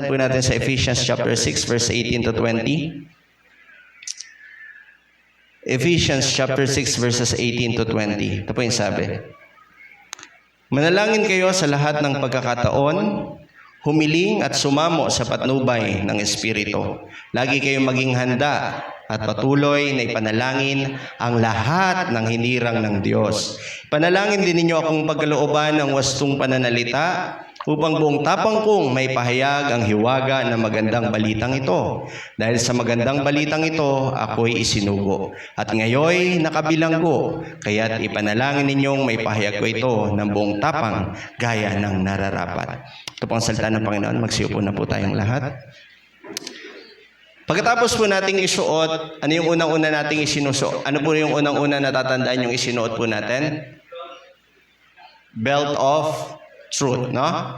po natin sa Ephesians chapter 6, verse 18 to 20. Ephesians chapter 6, verses 18 to 20. Ito po yung sabi. Manalangin kayo sa lahat ng pagkakataon, humiling at sumamo sa patnubay ng Espiritu. Lagi kayong maging handa at patuloy na ipanalangin ang lahat ng hinirang ng Diyos. Panalangin din ninyo akong pagkalooban ng wastong pananalita upang buong tapang kong may pahayag ang hiwaga ng magandang balitang ito. Dahil sa magandang balitang ito, ako'y isinugo. At ngayoy nakabilanggo, kaya't ipanalangin ninyong may pahayag ko ito ng buong tapang gaya ng nararapat. Ito po ang salita ng Panginoon. Magsiupo na po tayong lahat. Pagkatapos po nating isuot, ano yung unang-una nating isinusuot? Ano po yung unang-una natatandaan yung isinuot po natin? Belt of truth, no?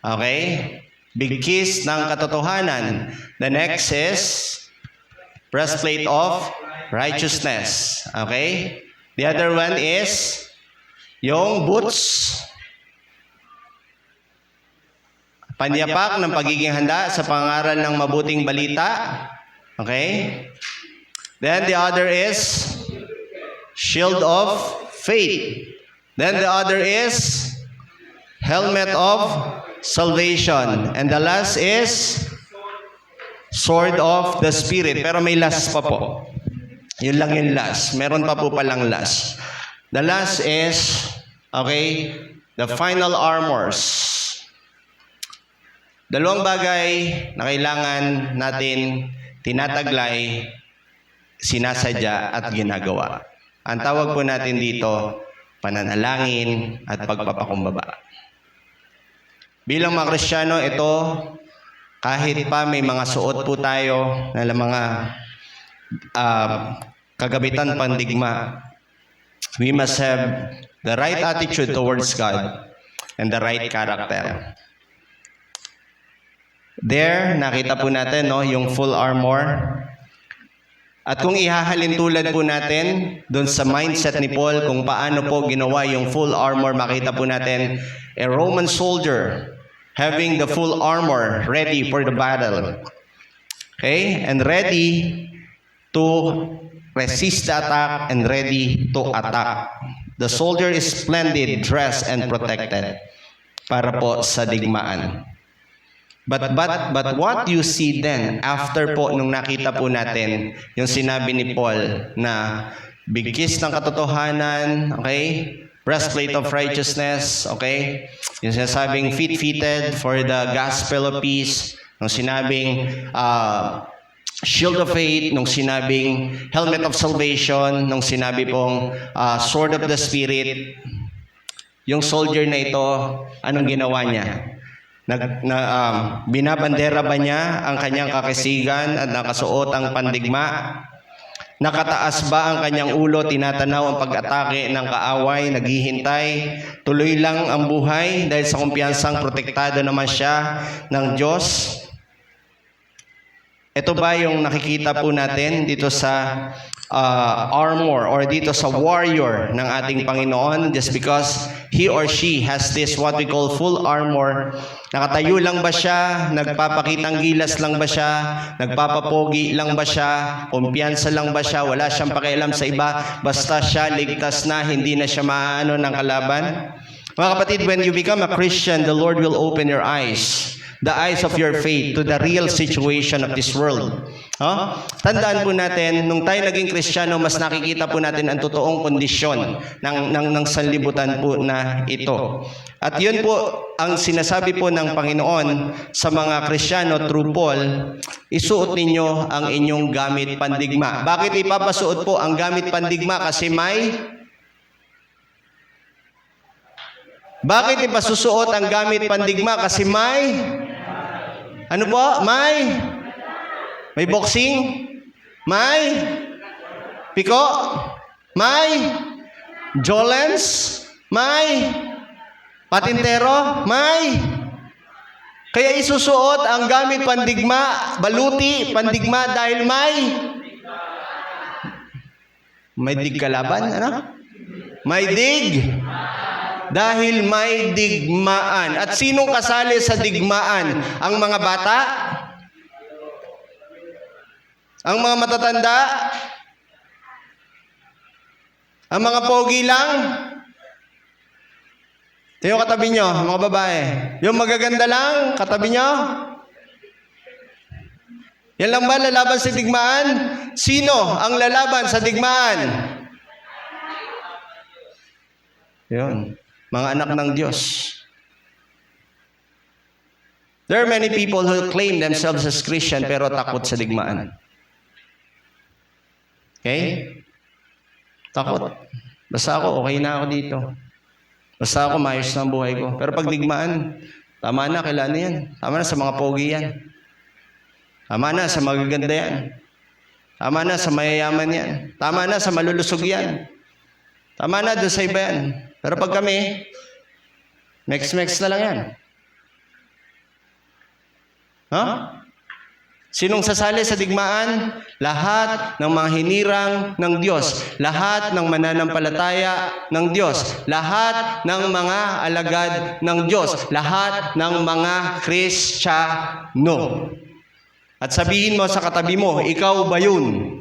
Okay? Big kiss ng katotohanan. The next is breastplate of righteousness. Okay? The other one is yung boots. Panyapak ng pagiging handa sa pangaral ng mabuting balita. Okay? Then the other is shield of faith. Then the other is helmet of salvation. And the last is sword of the Spirit. Pero may last pa po. Yun lang yung last. Meron pa po palang last. The last is, okay, the final armors. Dalawang bagay na kailangan natin tinataglay, sinasadya at ginagawa. Ang tawag po natin dito, pananalangin at pagpapakumbaba. Bilang mga Kristiyano, ito, kahit pa may mga suot po tayo na mga kagabitan pandigma, we must have the right attitude towards God and the right character. There, nakita po natin yung full armor. At kung ihahalin tulad po natin doon sa mindset ni Paul kung paano po ginawa yung full armor, makita po natin a Roman soldier having the full armor ready for the battle. Okay? And ready to resist the attack and ready to attack. The soldier is splendid, dressed, and protected para po sa digmaan. But what you see then, after po nung nakita po natin yung sinabi ni Paul na big kiss ng katotohanan, okay? Breastplate of righteousness, okay? Yung sinasabing feet-fitted for the gospel of peace, nung sinabing shield of faith, nung sinabing helmet of salvation, nung sinabi pong sword of the Spirit. Yung soldier na ito, anong ginawa niya? Binabandera ba niya ang kanyang kakisigan at nakasuot ang pandigma? Nakataas ba ang kanyang ulo, tinatanaw ang pag-atake ng kaaway, naghihintay? Tuloy lang ang buhay dahil sa kumpiyansang protektado naman siya ng Diyos? Ito ba yung nakikita po natin dito sa armor or dito sa warrior ng ating Panginoon? Just because he or she has this what we call full armor, nakatayo lang ba siya? Nagpapakitang gilas lang ba siya? Nagpapapogi lang ba siya? Kumpiyansa lang ba siya? Wala siyang pakialam sa iba? Basta siya ligtas na, hindi na siya maano ng kalaban? Mga kapatid, when you become a Christian, the Lord will open your eyes, the eyes of your faith to the real situation of this world. Tandaan po natin, nung tayo naging Kristiyano, mas nakikita po natin ang totoong kondisyon ng sanlibutan po na ito. At yun po ang sinasabi po ng Panginoon sa mga Kristiyano through Paul, isuot ninyo ang inyong gamit pandigma. Bakit ipapasuot po ang gamit pandigma? Kasi Bakit ipasusuot ang gamit pandigma? Kasi ano po? May boxing? May piko? May jolens? May patintero? May. Kaya isusuot ang gamit pandigma, baluti, pandigma dahil may dig kalaban, ano? May dig dahil may digmaan. At sinong kasali sa digmaan? Ang mga bata? Ang mga matatanda? Ang mga pogi lang? Ito yung katabi nyo, mga babae. Yung magaganda lang, katabi nyo? Yan lang ba lalaban sa digmaan? Sino ang lalaban sa digmaan? Yun. Mga anak ng Diyos. There are many people who claim themselves as Christian pero takot sa digmaan. Okay? Takot. Basta ako, okay na ako dito. Basta ako, maayos na ang buhay ko. Pero pag digmaan, tama na, kailan yan. Tama na sa mga pogi yan. Tama na sa magaganda yan. Tama na sa mayayaman yan. Tama na sa malulusog yan. Tama na doon sa iba yan. Pero pag kami, mex-mex na lang yan. Huh? Sinong sasali sa digmaan? Lahat ng mga hinirang ng Diyos. Lahat ng mananampalataya ng Diyos. Lahat ng mga alagad ng Diyos. Lahat ng mga Kristiyano. At sabihin mo sa katabi mo, ikaw ba yun?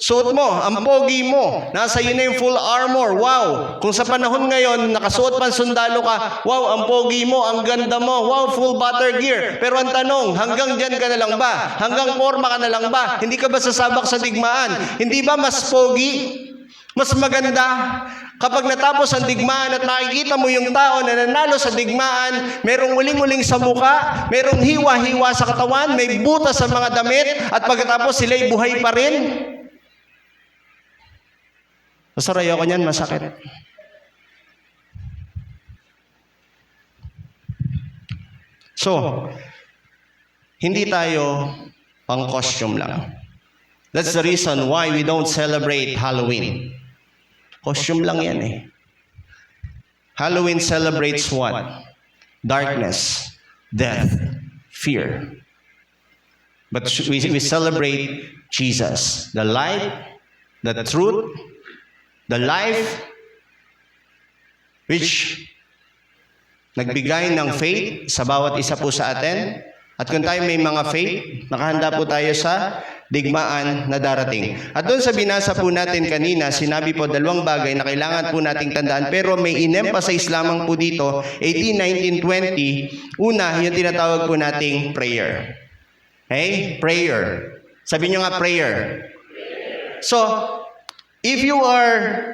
Suot mo, ang pogi mo. Nasa iyo na yung full armor. Wow! Kung sa panahon ngayon, nakasuot pa sundalo ka, wow, ang pogi mo, ang ganda mo, wow, full battle gear. Pero ang tanong, hanggang dyan ka na lang ba? Hanggang forma ka na lang ba? Hindi ka ba sasabak sa digmaan? Hindi ba mas pogi? Mas maganda? Kapag natapos ang digmaan at nakikita mo yung tao na nanalo sa digmaan, merong uling-uling sa muka, merong hiwa-hiwa sa katawan, may butas sa mga damit, at pagkatapos sila'y buhay pa rin. Pastor, ayoko niyan, masakit. So, hindi tayo pang costume lang. That's the reason why we don't celebrate Halloween. Costume lang yan eh. Halloween celebrates what? Darkness, death, fear. But we celebrate Jesus, the light, the truth, the life, which nagbigay ng faith sa bawat isa po sa atin. At kung tayo may mga faith, nakahanda po tayo sa digmaan na darating. At doon sa binasa po natin kanina, sinabi po dalawang bagay na kailangan po nating tandaan, pero may in-emphasize lamang po dito, 18, 19, 20. Una, yung tinatawag po nating prayer. Okay? Prayer. Sabi nyo nga prayer. So, if you are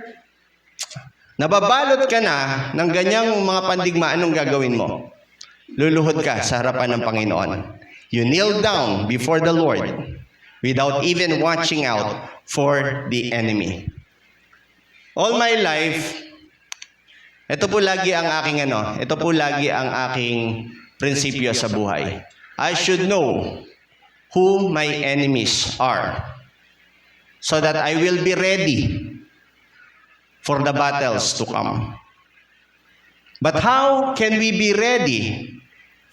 nababalot ka na ng ganyang mga pandigma, anong gagawin mo? Luluhod ka sa harapan ng Panginoon. You kneel down before the Lord without even watching out for the enemy. All my life, ito po lagi ang aking prinsipyo sa buhay. I should know who my enemies are so that I will be ready for the battles to come. But how can we be ready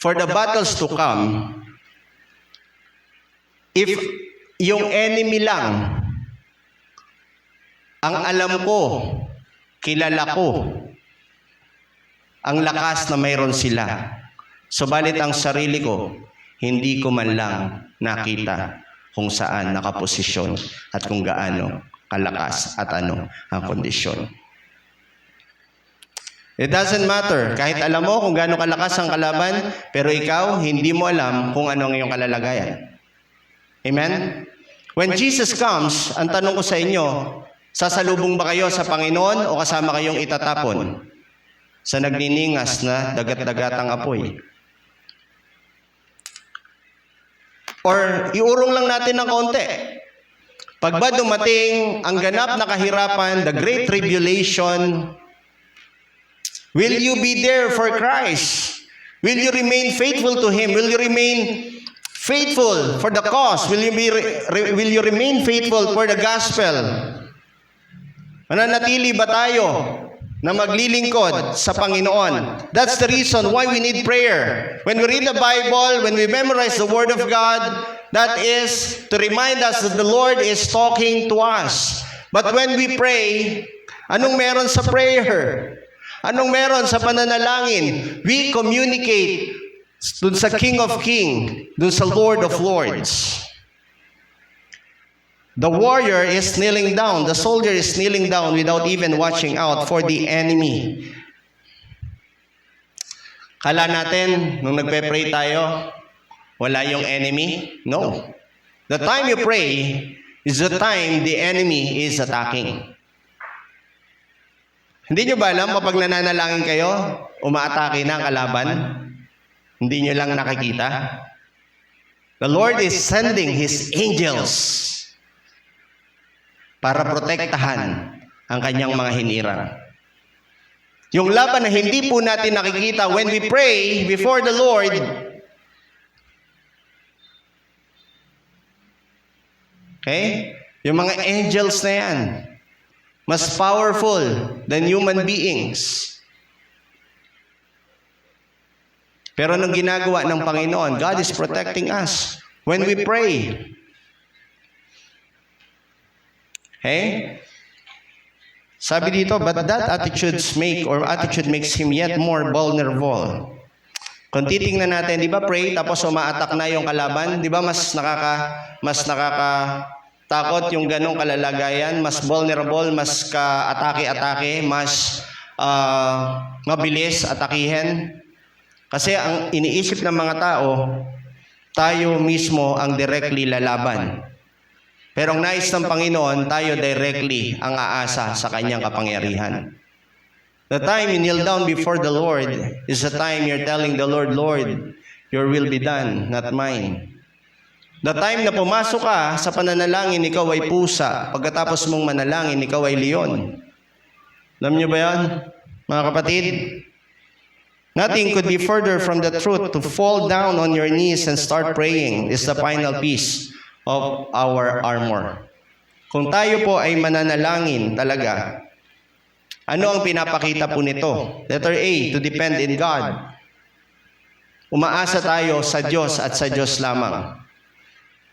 for the battles to come if yung enemy lang ang alam ko, kilala ko, ang lakas na mayroon sila. Subalit ang sarili ko, hindi ko man lang nakita kung saan nakaposisyon at kung gaano kalakas at ano ang kondisyon. It doesn't matter. Kahit alam mo kung gaano kalakas ang kalaban, pero ikaw, hindi mo alam kung ano ang iyong kalalagayan. Amen? When Jesus comes, ang tanong ko sa inyo, sasalubong ba kayo sa Panginoon o kasama kayong itatapon sa nagniningas na dagat-dagatang apoy? Or iurong lang natin ng konti. Pag ba dumating ang ganap na kahirapan, the great tribulation, will you be there for Christ? Will you remain faithful to Him? Will you remain faithful for the cause? Will you remain faithful for the gospel? Mananatili ba tayo na maglilingkod sa Panginoon? That's the reason why we need prayer. When we read the Bible, when we memorize the Word of God, that is to remind us that the Lord is talking to us. But when we pray, Anong meron sa prayer? Anong meron sa pananalangin? We communicate dun sa King of Kings, dun sa Lord of Lords. The warrior is kneeling down. The soldier is kneeling down without even watching out for the enemy. Kala natin, nung nagpe-pray tayo, wala yung enemy? No. The time you pray is the time the enemy is attacking. Hindi nyo ba alam kapag nananalangin kayo, umaatake na ang kalaban? Hindi nyo lang nakikita? The Lord is sending His angels para protektahan ang kanyang mga hinirang. Yung laban na hindi po natin nakikita when we pray before the Lord, okay? Yung mga angels na yan, mas powerful than human beings. Pero nung ginagawa ng Panginoon, God is protecting us when we pray. Okay? Sabi dito, but that attitude makes him yet more vulnerable. Kung titingnan natin, di ba pray, tapos umaatak na yung kalaban, di ba mas nakakatakot yung ganong kalalagayan, mas vulnerable, mas ka-atake-atake, mas mabilis atakihin. Kasi ang iniisip ng mga tao, tayo mismo ang directly lalaban. Pero ang nais ng Panginoon, tayo directly ang aasa sa kanyang kapangyarihan. The time you kneel down before the Lord is the time you're telling the Lord, Lord, your will be done, not mine. The time na pumasok ka sa pananalangin, ikaw ay pusa. Pagkatapos mong manalangin, ikaw ay leon. Alam niyo ba yan, mga kapatid? Nothing could be further from the truth. To fall down on your knees and start praying is the final piece of our armor. Kung tayo po ay mananalangin talaga, ano ang pinapakita po nito? Letter A, to depend in God. Umaasa tayo sa Diyos at sa Diyos lamang.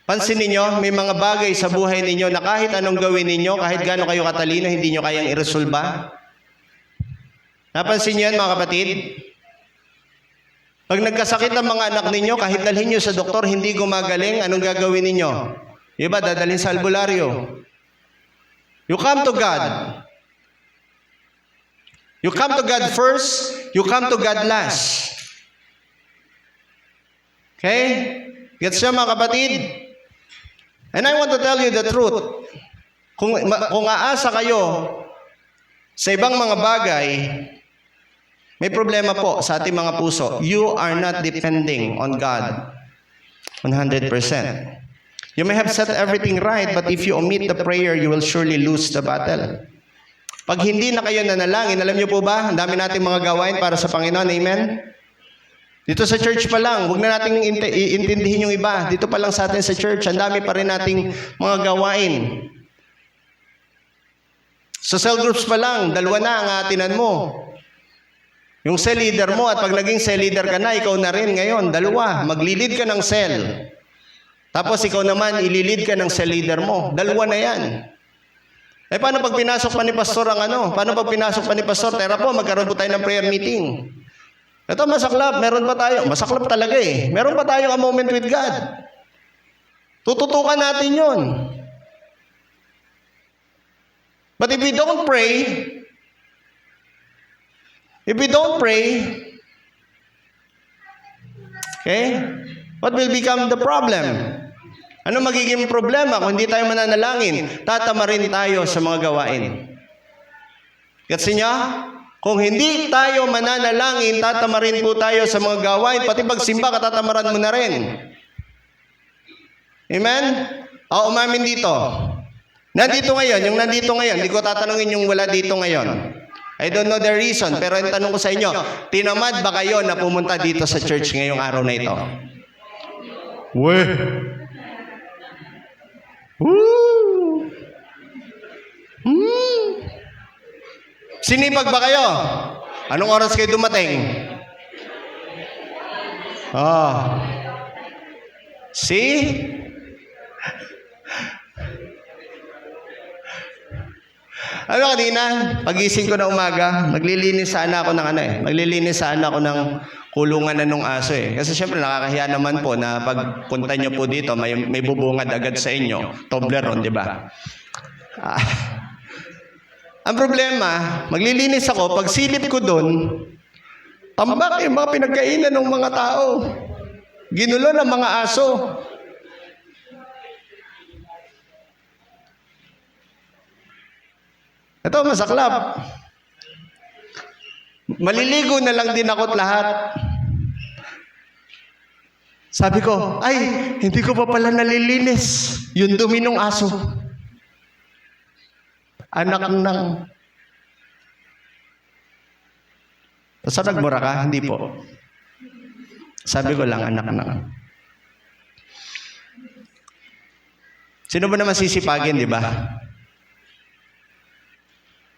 Pansin ninyo, may mga bagay sa buhay ninyo na kahit anong gawin ninyo, kahit gaano kayo katalino, hindi nyo kayang iresolba. Napansin niyo yan, mga kapatid? Pag nagkasakit ang mga anak ninyo, kahit dalhin nyo sa doktor, hindi gumagaling, anong gagawin ninyo? Iba, dadalhin sa albularyo. You come to God. You come to God first, you come to God last. Okay? Gets nyo, mga kapatid? And I want to tell you the truth. Kung aasa kayo sa ibang mga bagay, may problema po sa ating mga puso. You are not depending on God 100%. You may have set everything right, but if you omit the prayer, you will surely lose the battle. Pag hindi na kayo nanalangin, alam niyo po ba, ang dami nating mga gawain para sa Panginoon. Amen? Dito sa church pa lang, huwag na nating intindihin yung iba. Dito pa lang sa atin sa church, ang dami pa rin nating mga gawain. Sa cell groups pa lang, 2 na ang atinan mo. Yung cell leader mo, at pag naging cell leader ka na, ikaw na rin ngayon, 2. Maglilid ka ng cell. Tapos ikaw naman, ililid ka ng cell leader mo. 2 na yan. Eh paano pag pinasok pa ni pastor ang ano? Paano pag pinasok pa ni pastor? Tera po, magkaroon po tayo ng prayer meeting. Ito masaklap, meron pa tayo. Masaklap talaga eh. Meron pa tayo a moment with God. Tututukan natin yun. But if we don't pray, okay, what will become the problem? Ano magiging problema kung hindi tayo mananalangin? Tatamarin tayo sa mga gawain. Gets niya? Kung hindi tayo mananalangin, tatamarin po tayo sa mga gawain. Pati pagsimba, katatamaran mo na rin. Amen? O, umamin dito. Nandito ngayon, yung nandito ngayon, hindi ko tatanungin yung wala dito ngayon. I don't know the reason, pero yung tanong ko sa inyo, tinamad ba kayo na pumunta dito sa church ngayong araw na ito? Weh! Woo! Sinipag ba kayo? Anong oras kayo dumating? See? Ano kanina, pagising ko na umaga, maglilinis sana ako ng maglilinis sana ako ng kulungan na nung aso eh. Kasi syempre nakakahiya naman po na pagpunta nyo po dito, may bubungad agad sa inyo. Toblerone, di ba? Ang problema, maglilinis ako, pag silip ko doon, tambak yung mga pinagkainan ng mga tao. Ginulo ng mga aso. Ito, masaklap. Maliligo na lang din ako't lahat. Sabi ko, ay, hindi ko pa pala nalilinis yung dumi ng aso. Anak ng... So, nagmura ka? Hindi po. Sabi ko lang, anak ng... Sino ba naman sisipagin, di ba?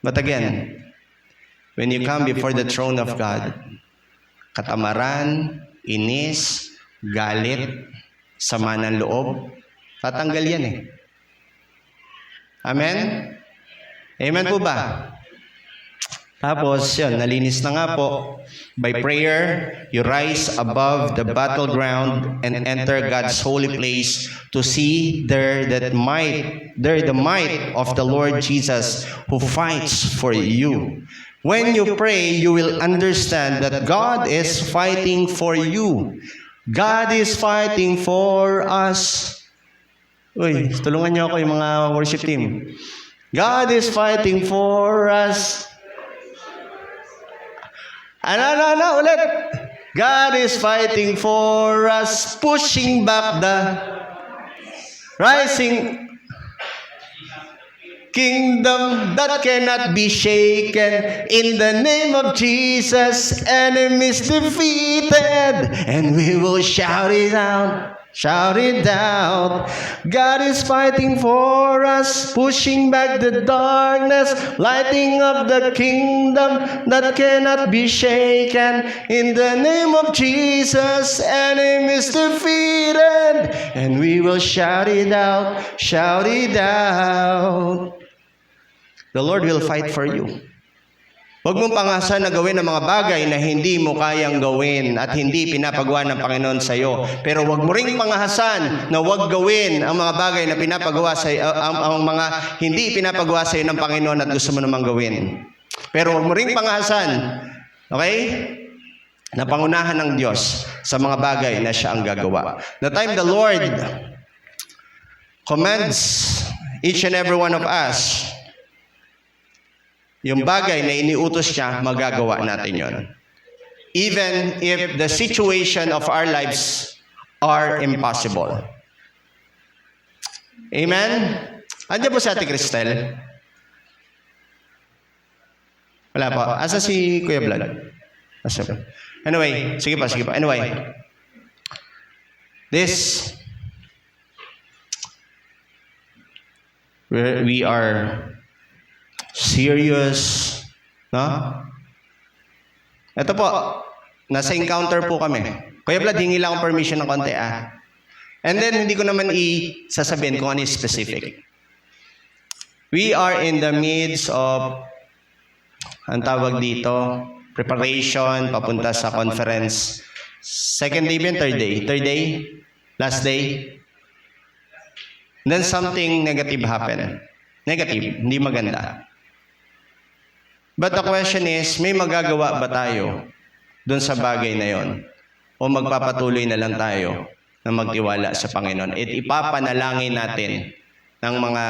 But again, when you come before the throne of God, katamaran, inis, galit, sama ng loob, tatanggal yan eh. Amen? Amen po ba? Tapos, yun, nalinis na nga po. By prayer, you rise above the battleground and enter God's holy place to see there the might of the Lord Jesus who fights for you. When you pray, you will understand that God is fighting for you. God is fighting for us. Uy, tulungan niyo ako yung mga worship team. God is fighting for us. Ano, ulit. God is fighting for us, pushing back the rising kingdom that cannot be shaken. In the name of Jesus, enemies defeated, and we will shout it out. Shout it out. God is fighting for us, pushing back the darkness, lighting up the kingdom that cannot be shaken. In the name of Jesus, enemies defeated, and we will shout it out, shout it out. The Lord will fight for you. Huwag mong pangasan na gawin ang mga bagay na hindi mo kayang gawin at hindi pinapagawa ng Panginoon sa iyo. Pero huwag mo ring pangahasan na huwag gawin ang mga bagay na pinapagawa sa ang mga hindi pinapagawa sa iyo ng Panginoon at gusto mo namang gawin. Pero huwag mo ring pangahasan, okay? Na pangunahan ng Diyos sa mga bagay na siya ang gagawa. The time the Lord commands each and every one of us, yung bagay na iniutos niya, magagawa natin yon. Even if the situation of our lives are impossible. Amen? Andiyan po si Ate Cristel? Wala po. Asa si Kuya Vlad? Asa po? Anyway, sige pa. Anyway, we are serious, no? Ito po, nasa encounter po kami. Kuya Vlad, hingi lang akong permission ng konti, And then, hindi ko naman sasabihin kung ano yung specific. We are in the midst of, ang tawag dito, preparation, papunta sa conference. Second day ba yun? Third day? Third day? Last day? Then something negative happened. Negative, hindi maganda. But the question is, may magagawa ba tayo doon sa bagay na yon? O magpapatuloy na lang tayo na magtiwala sa Panginoon? At ipapanalangin natin ng mga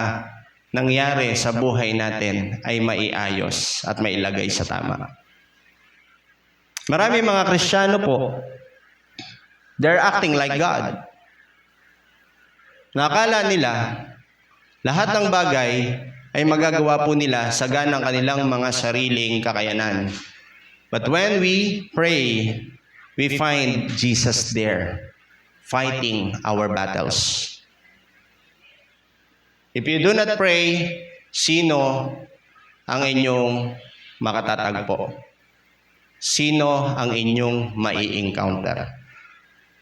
nangyari sa buhay natin ay maiayos at mailagay sa tama. Marami mga Kristiyano po, they're acting like God. Nakala nila, lahat ng bagay ay magagawa po nila sa ganang kanilang mga sariling kakayanan. But when we pray, we find Jesus there, fighting our battles. If you do not pray, sino ang inyong makatatagpo? Sino ang inyong mai-encounter?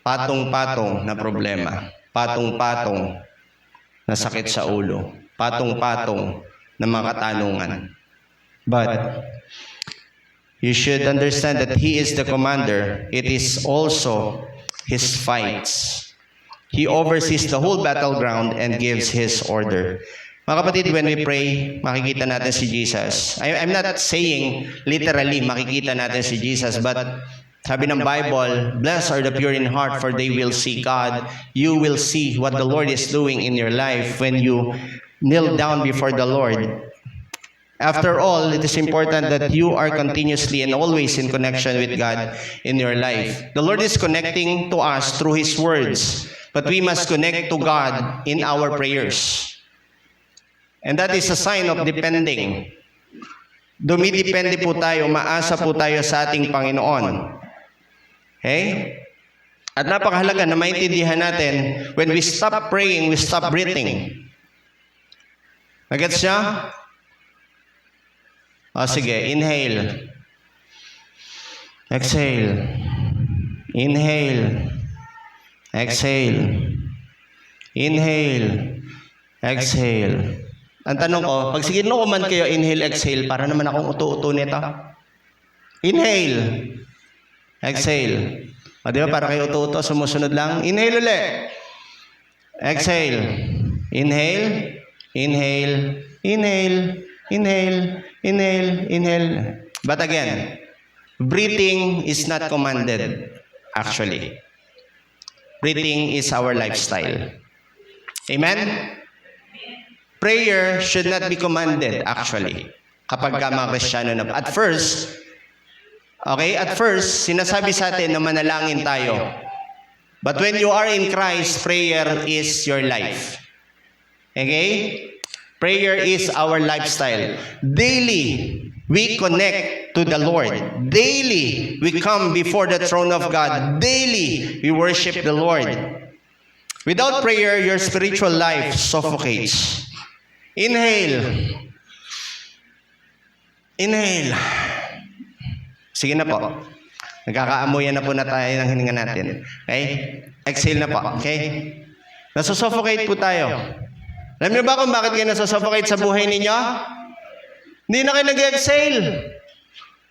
Patong-patong na problema, patong-patong na sakit sa ulo, patong-patong ng mga katanungan. But you should understand that He is the commander. It is also His fights. He oversees the whole battleground and gives His order. Mga kapatid, when we pray, makikita natin si Jesus. I'm not saying literally makikita natin si Jesus, but sabi ng Bible, blessed are the pure in heart, for they will see God. You will see what the Lord is doing in your life when you kneel down before the Lord. After all, it is important that you are continuously and always in connection with God in your life. The Lord is connecting to us through His words, but we must connect to God in our prayers. And that is a sign of depending. Dumidepende po tayo, maasa po tayo sa ating Panginoon. Okay? At napakahalaga na maintindihan natin, when we stop praying, we stop breathing. Nagets siya? Sige, inhale. Exhale. Inhale. Exhale. Inhale. Exhale. Ang tanong ko, pag sige no man kayo, inhale, exhale, para naman akong uto-uto nito. Inhale. Exhale. O di ba, para kayo uto-uto, sumusunod lang. Inhale ulit. Exhale. Inhale. Inhale. Inhale. Inhale. Inhale. Inhale. But again, breathing is not commanded, actually. Breathing is our lifestyle. Amen? Prayer should not be commanded, actually, kapag ka mga Kristiyano na. At first, sinasabi sa atin na manalangin tayo. But when you are in Christ, prayer is your life. Okay? Prayer is our lifestyle. Daily, we connect to the Lord. Daily, we come before the throne of God. Daily, we worship the Lord. Without prayer, your spiritual life suffocates. Inhale. Inhale. Sige na po. Nagkakaamuyan na po na tayo ng hininga natin. Okay? Exhale na po. Okay? Nasusuffocate po tayo. Alam niyo ba kung bakit kayo nasusuffocate sa buhay ninyo? Hindi na kayo nag-exhale.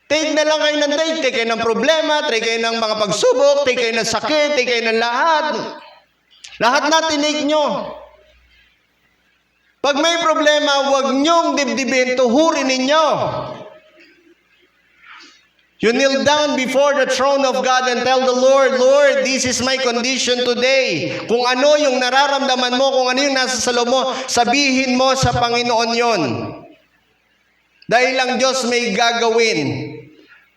Take na lang kayo ng take kayo ng problema, take kayo ng mga pagsubok, take kayo ng sakit, take kayo ng lahat. Lahat na tinake nyo. Pag may problema, huwag nyong dibdibin, tuhurin ninyo. You kneel down before the throne of God and tell the Lord, Lord, this is my condition today. Kung ano yung nararamdaman mo, kung ano yung nasa sa loob mo, sabihin mo sa Panginoon yon. Dahil ang Diyos may gagawin.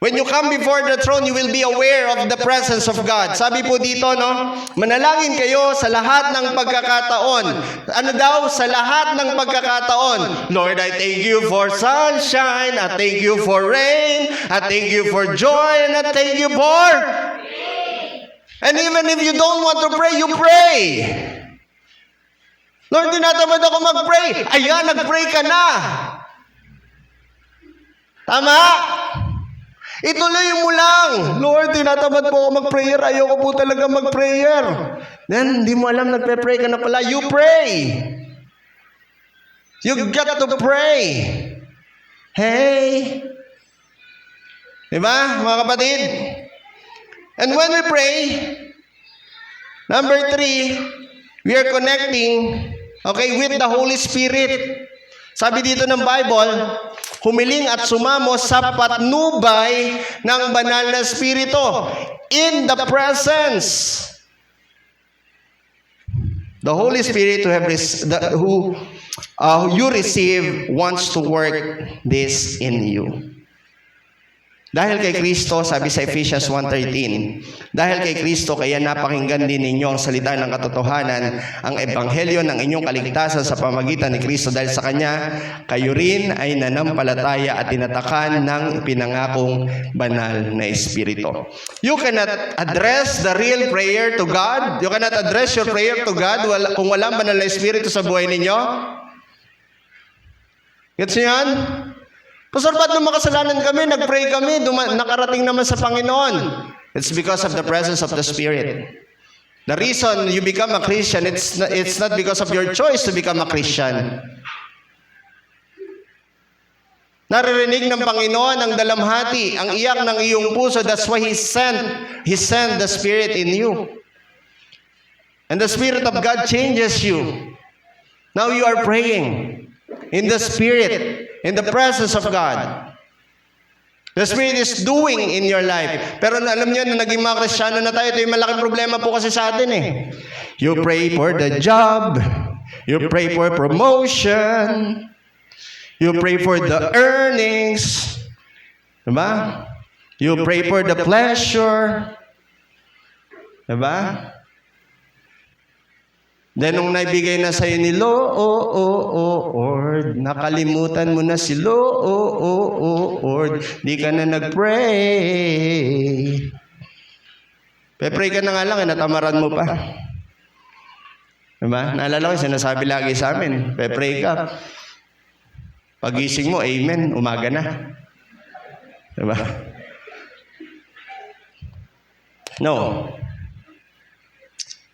When you come before the throne, you will be aware of the presence of God. Sabi po dito, no? Manalangin kayo sa lahat ng pagkakataon. Ano daw? Sa lahat ng pagkakataon. Lord, I thank you for sunshine. I thank you for rain. I thank you for joy. And I thank you for... And even if you don't want to pray, you pray. Lord, tinatamad ako mag-pray. Ayan, nag-pray ka na. Tama? Ituloy mo lang. Lord, tinatamad po ako mag-prayer. Ayoko po talaga mag-prayer. Then, hindi mo alam, nagpe-pray ka na pala. You pray. You got to pray. Hey. Diba, mga kapatid? And when we pray, number 3, we are connecting, with the Holy Spirit. Sabi dito ng Bible, humiling at sumamo sa patnubay ng banal na Espiritu. In the presence. The Holy Spirit who you receive wants to work this in you. Dahil kay Kristo, sabi sa Ephesians 1:13, dahil kay Kristo, kaya napakinggan din ninyo ang salita ng katotohanan, ang ebanghelyo ng inyong kaligtasan sa pamagitan ni Kristo. Dahil sa Kanya, kayo rin ay nanampalataya at tinatakan ng pinangakong banal na Espiritu. You cannot address the real prayer to God. You cannot address your prayer to God kung walang banal na Espiritu sa buhay ninyo. Gets niyo yan? Pastor, ba't nung makasalanan kami, nag-pray kami, nakarating naman sa Panginoon? It's because of the presence of the Spirit. The reason you become a Christian, it's not because of your choice to become a Christian. Naririnig ng Panginoon ang dalamhati, ang iyak ng iyong puso. That's why He sent the Spirit in you. And the Spirit of God changes you. Now you are praying in the Spirit, in the presence of God. The Spirit is doing in your life. Pero alam niyo, na naging mga Kristiyano na tayo, ito yung malaking problema po kasi sa atin eh. You pray for the job. You pray for promotion. You pray for the earnings. Diba? You pray for the pleasure. Diba? Then, nung naibigay na sa'yo ni Lord, nakalimutan mo na si Lord, di ka na nag-pray. Pe-pray ka na nga lang, natamaran mo pa. Diba? Naalala ko, sinasabi lagi sa amin, pe-pray ka. Pagising mo, amen, umaga na. Diba? No.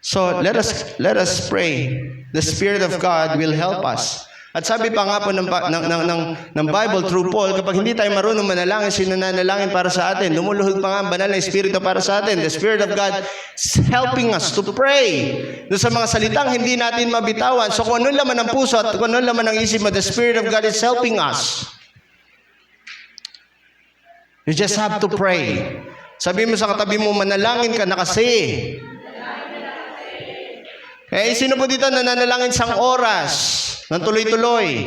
So, let us pray. The Spirit of God will help us. At sabi pa nga po ng Bible through Paul, kapag hindi tayo marunong manalangin, sinanalangin para sa atin. Lumuluhog pa nga ang banal na Espiritu para sa atin. The Spirit of God is helping us to pray. Doon sa mga salitang hindi natin mabitawan. So kung ano laman ng puso at kung ano laman ng isip mo, the Spirit of God is helping us. You just have to pray. Sabi mo sa katabi mo, manalangin ka na kasi. Eh, sino po dito nananalangin sang oras? Nang tuloy-tuloy.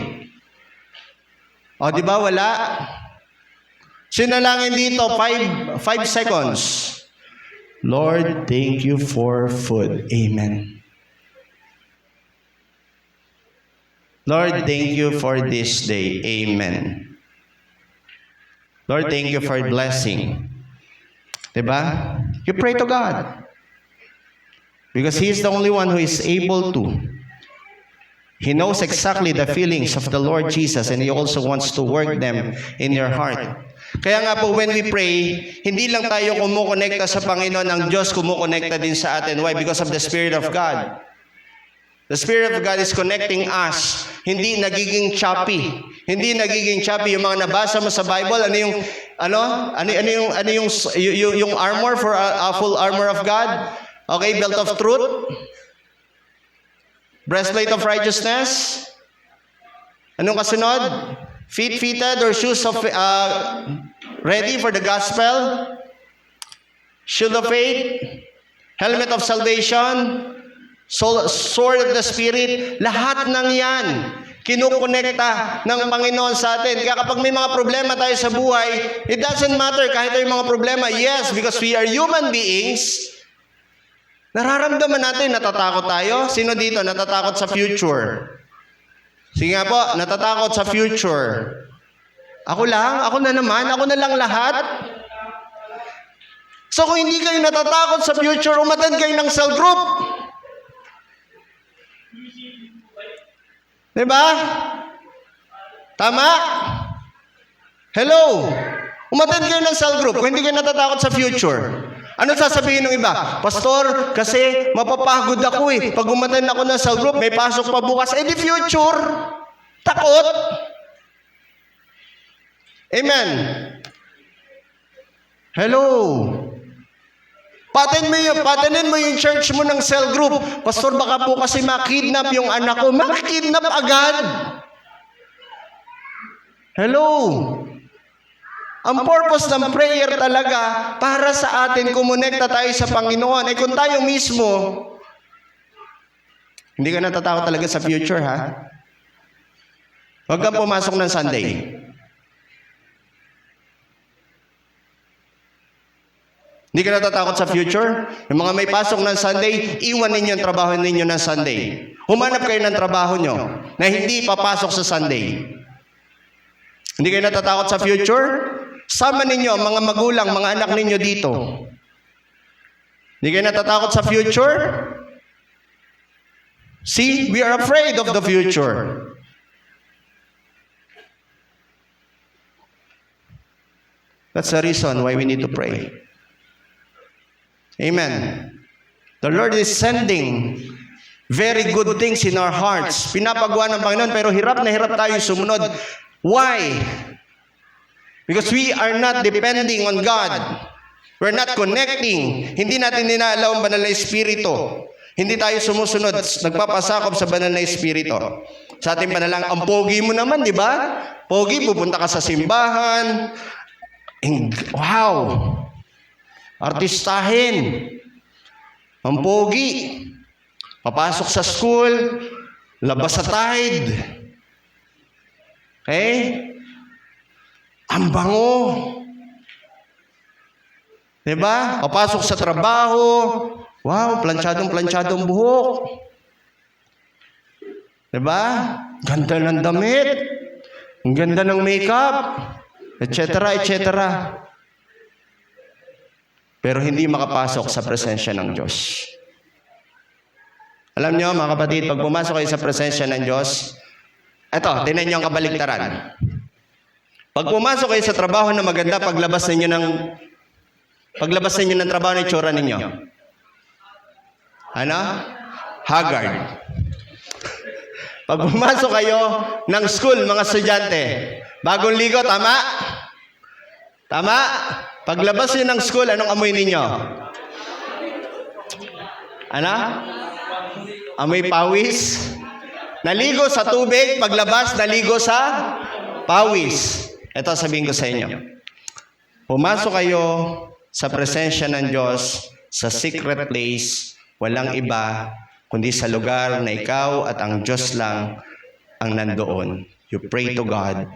O, di ba? Wala. Sinalangin dito, 5 seconds. Lord, thank you for food. Amen. Lord, thank you for this day. Amen. Lord, thank you for blessing. Diba? You pray to God. Because He is the only one who is able to. He knows exactly the feelings of the Lord Jesus and He also wants to work them in your heart. Kaya nga po, when we pray, hindi lang tayo kumukonekta sa Panginoon, ang Diyos kumukonekta din sa atin. Why? Because of the Spirit of God. The Spirit of God is connecting us. Hindi nagiging choppy. Hindi nagiging choppy. Yung mga nabasa mo sa Bible, yung armor for a full armor of God? Okay, belt of truth. Breastplate of righteousness. Anong kasunod? Feet fitted or shoes of ready for the gospel. Shield of faith. Helmet of salvation. Sword of the Spirit. Lahat ng yan kinukonekta ng Panginoon sa atin. Kaya kapag may mga problema tayo sa buhay, it doesn't matter kahit may mga problema. Yes, because we are human beings. Nararamdaman natin, natatakot tayo. Sino dito natatakot sa future? Sige nga po, natatakot sa future. Ako lang? Ako na naman? Ako na lang lahat? So kung hindi kayo natatakot sa future, umattend kayo ng cell group. Diba? Tama? Hello? Umattend kayo ng cell group kung hindi kayo natatakot sa future. Ano sasabihin ng iba? Pastor, kasi mapapagod ako eh. Pag umattend ako ng cell group, may pasok pa bukas. Eh di future, takot. Amen. Hello. Patenin mo yung church mo ng cell group. Pastor, baka po kasi makidnap yung anak ko. Makidnap agad. Hello. Ang purpose ng prayer talaga, para sa atin, kumonekta tayo sa Panginoon. Eh kung tayo mismo, hindi ka natatakot talaga sa future, ha? Huwag kang pumasok ng Sunday. Hindi ka natatakot sa future? Yung mga may pasok ng Sunday, iwan ninyo ang trabaho ninyo ng Sunday. Humanap kayo ng trabaho nyo na hindi papasok sa Sunday. Hindi kayo natatakot sa future? Sama ninyo ang mga magulang, mga anak ninyo dito. Hindi kayo natatakot sa future? See, we are afraid of the future. That's the reason why we need to pray. Amen. The Lord is sending very good things in our hearts. Pinapagawa ng Panginoon, pero hirap na hirap tayo sumunod. Why? Because we are not depending on God. We're not connecting. Hindi natin ninalaw ang banal na Espiritu. Hindi tayo sumusunod, nagpapasakop sa banal na Espiritu. Sa ating panalang, ang pogi mo naman, di ba? Pogi, pupunta ka sa simbahan. Wow! Artistahin. Ang pogi. Papasok sa school, labas sa tide. Okay? Ang bango. Diba? Papasok sa trabaho. Wow, planchadong buhok. Diba? Ganda ng damit. Ang ganda ng makeup. Etc. Pero hindi makapasok sa presensya ng Diyos. Alam nyo, mga kapatid, pag pumasok kayo sa presensya ng Diyos, eto, tinan nyo ang kabaligtaran. Pag pumasok kayo sa trabaho na maganda, paglabas ninyo ng trabaho ng itsura ninyo. Ano? Haggard. Pag pumasok kayo ng school, mga estudyante, bagong ligo, tama? Tama? Paglabas nyo ng school, anong amoy ninyo? Ano? Amoy pawis? Naligo sa tubig, paglabas, naligo sa pawis. Ito sabihin ko sa inyo. Pumasok kayo sa presensya ng Diyos, sa secret place, walang iba, kundi sa lugar na ikaw at ang Diyos lang ang nandoon. You pray to God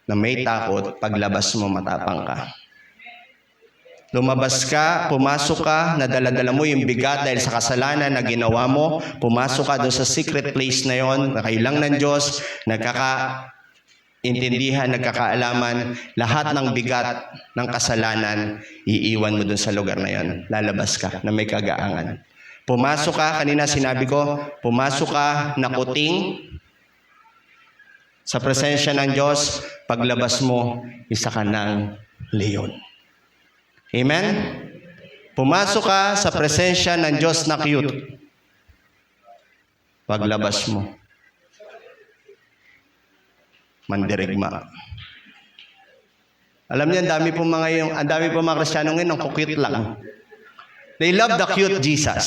na may takot, paglabas mo matapang ka. Lumabas ka, pumasok ka, nadala-dala mo yung bigat dahil sa kasalanan na ginawa mo, pumasok ka doon sa secret place na yon, na kayo lang ng Diyos, nagkakaintindihan, nagkakaalaman, lahat ng bigat ng kasalanan, iiwan mo doon sa lugar na yon. Lalabas ka na may kagaangan. Pumasok ka, kanina sinabi ko, pumasok ka na kuting sa presensya ng Diyos, paglabas mo, isa ka ng leon. Amen? Pumasok ka sa presensya ng Diyos na cute. Paglabas mo, mandirigma. Alam niyo, ang dami po mga Kristiyano ngayon, ang cute lang. They love the cute Jesus.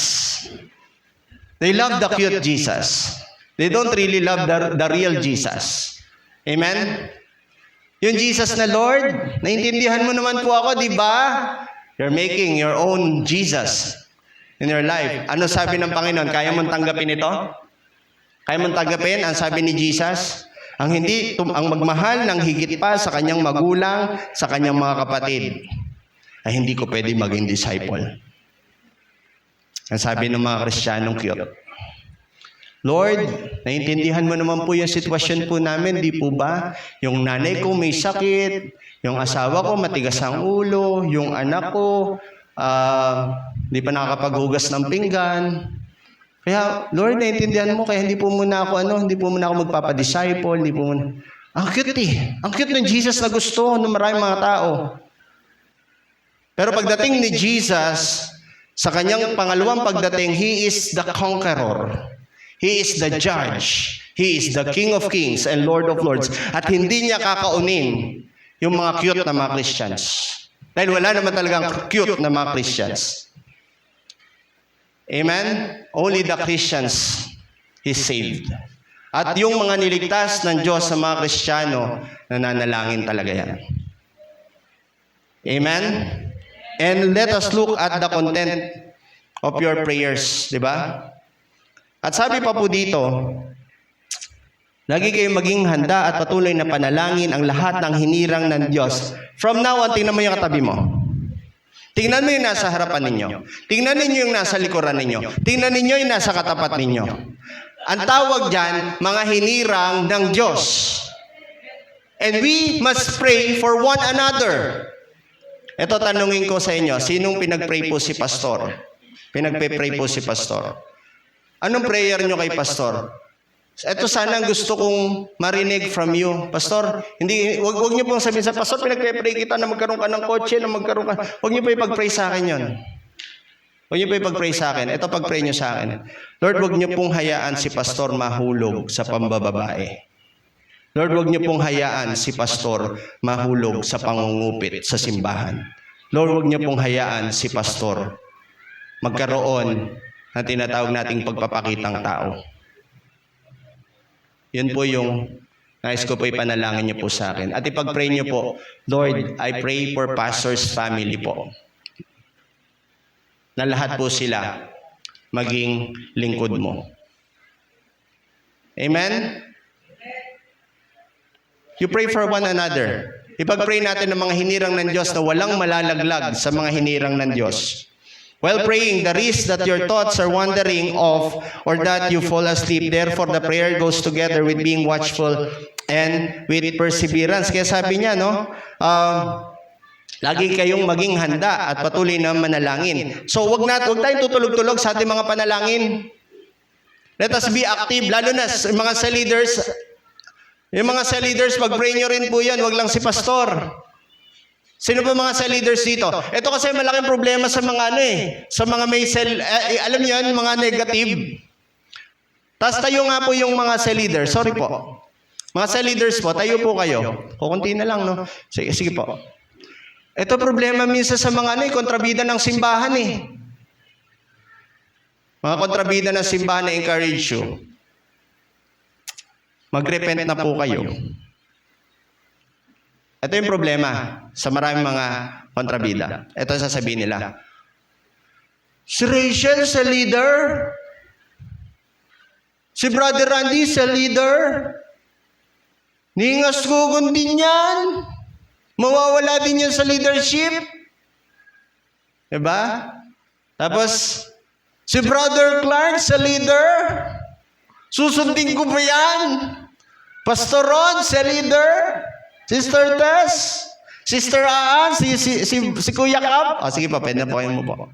They love the cute Jesus. They don't really love the real Jesus. Amen? Yung Jesus na, Lord, naintindihan mo naman po ako, di ba? You're making your own Jesus in your life. Ano sabi ng Panginoon? Kaya mong tanggapin ito? Kaya mong tanggapin? Ang sabi ni Jesus, ang magmahal ng higit pa sa kanyang magulang, sa kanyang mga kapatid, ay hindi ko pwede maging disciple. Ang sabi ng mga Kristiyanong cute, Lord, naintindihan mo naman po yung sitwasyon po namin, di po ba? Yung nanay ko may sakit, yung asawa ko matigas ang ulo, yung anak ko di pa nakakapaghugas ng pinggan. Kaya, Lord, naintindihan mo, kaya hindi po muna ako magpapadisciple, hindi po muna. Ang cute eh. Ang cute ng Jesus na gusto ng maraming mga tao. Pero pagdating ni Jesus, sa kanyang pangalawang pagdating, He is the conqueror. He is the judge. He is the King of Kings and Lord of Lords. At hindi niya kakaunin yung mga cute na mga Christians. Dahil wala naman talagang cute na mga Christians. Amen? Only the Christians is saved. At yung mga niligtas ng Diyos sa mga Kristiyano, nananalangin talaga yan. Amen? And let us look at the content of your prayers. Diba? At sabi pa po dito, lagi kayong maging handa at patuloy na panalangin ang lahat ng hinirang ng Diyos. From now on, tingnan mo yung katabi mo. Tingnan mo yung nasa harapan ninyo. Tingnan ninyo yung nasa likuran ninyo. Tingnan ninyo yung nasa katapat ninyo. Ang tawag dyan, mga hinirang ng Diyos. And we must pray for one another. Ito, tanungin ko sa inyo, sinong pinag-pray po si Pastor? Pinagpe-pray po si Pastor. Anong prayer nyo kay Pastor? Ito sana ang gusto kong marinig from you. Pastor, wag niyo pong sabihin sa Pastor, pinagpe-pray kita na magkaroon ka ng kotse, na magkaroon ka. Wag niyo po ipag-pray sa akin yun. Wag niyo po ipag-pray sa akin. Ito pag-pray niyo sa akin. Lord, wag niyo pong hayaan si Pastor mahulog sa pambababae. Lord, huwag niyo pong hayaan si pastor mahulog sa pangungupit sa simbahan. Lord, huwag niyo pong hayaan si pastor magkaroon ng tinatawag nating pagpapakitang tao. Yun po yung nais ko po ipanalangin niyo po sa akin. At ipag-pray niyo po, Lord, I pray for pastor's family po. Na lahat po sila maging lingkod mo. Amen? You pray for one another. Ipag-pray natin ng mga hinirang ng Diyos na walang malalaglag sa mga hinirang ng Diyos. While praying, the risk that your thoughts are wandering off or that you fall asleep. Therefore, the prayer goes together with being watchful and with perseverance. Kaya sabi niya, lagi kayong maging handa at patuloy na manalangin. So, wag tayong tutulog-tulog sa ating mga panalangin. Let us be active, lalo na mga cell leaders. Yung mga cell leaders, pag-pray nyo rin po yan, wag lang si pastor. Sino ba mga cell leaders dito? Ito kasi malaking problema sa mga sa mga may cell, alam niyo yan, mga negative. Tapos tayo nga po yung mga cell leaders, sorry po. Mga cell leaders po, tayo po kayo. Kukunti na lang, no? Sige po. Ito problema minsan sa mga kontrabida ng simbahan Mga kontrabida ng simbahan na encourage you. Mag-repent na po kayo. Ito yung problema sa maraming mga kontrabida. Ito sasabihin nila. Si Rachel sa leader. Si Brother Randy sa leader. Ningas gugun din yan. Mawawala din yan sa leadership. Diba? Tapos, si Brother Clark sa leader. Susundin ko ba yan? Pastor Ron, sa leader. Sister Tess. Sister Aan, si Kuya Kap. Sige pa, pwede na po kayo mo po.